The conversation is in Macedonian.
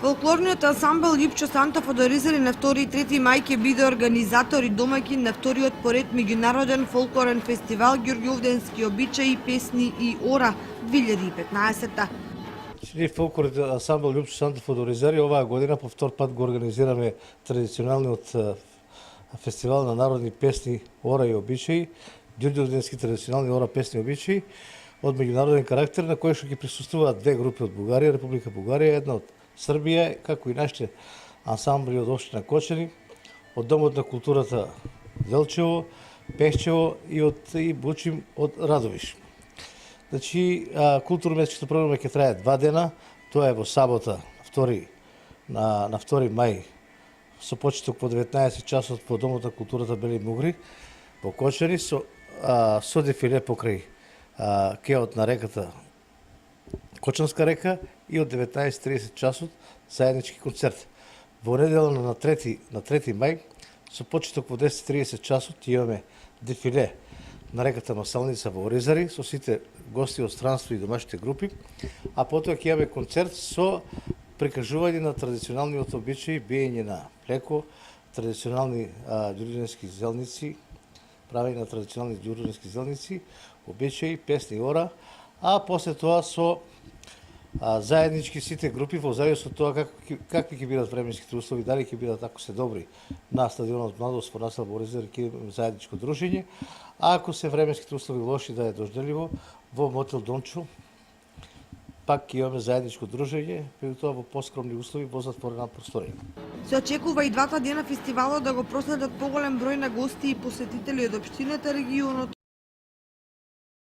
Фолклорниот ансамбл Липчо Санта Фодоризери на 2 и 3 мај ќе биде организатор и домаќин на вториот поред меѓународен фолклорен фестивал Ѓурѓовденски обичаи, песни и ора 2015. Ние фолклорниот ансамбл Липчо Санта Фодоризери оваа година по втор пат го организираме традиционалниот фестивал на народни песни, ора и обичаи, Ѓурѓовденски традиционални ора, песни и обичаи од меѓународен карактер, на кој што ќе присуствуваат две групи од Бугарија, Република Бугарија, една од Србија, како и нашите ансамбли од општина Кочани, од Домот на културата Делчево, Пешчево и од Бучим од Радовиш. Значи, културно-уметничката програма ќе трае 2 дена, тоа е во сабота, на 2 мај, со почеток во 19 часот во Домот на културата Бели Мугри, во Кочани, со дефиле покрај кеот на реката Кочанска река и од 19:30 часот заеднички концерт. Во недела на 3 мај со почеток во 10:30 часот ќе имаме дефиле на реката Масалница во Оризари со сите гости од странство и домашните групи, а потоа ќе имаме концерт со прикажување на традиционалниот обичај, биење на млеко, традиционални ѓурѓовденски зелници, правење на традиционални ѓурѓовденски зелници, обичаи, песни и ора, а после тоа со заеднички сите групи во зависност од тоа какви ќе бидат временските услови, дали ќе бидат ако се добри на стадионот Младост во насел во Оризари ќе имаме заедничко дружење, а ако се временските услови лоши да е дождливо во мотел Дончо пак ќе имаме заедничко дружење, тоа во поскромни услови во затворена просторија. Се очекува и двата дена фестивалот да го проследат поголем број на гости и посетители од општината, регионот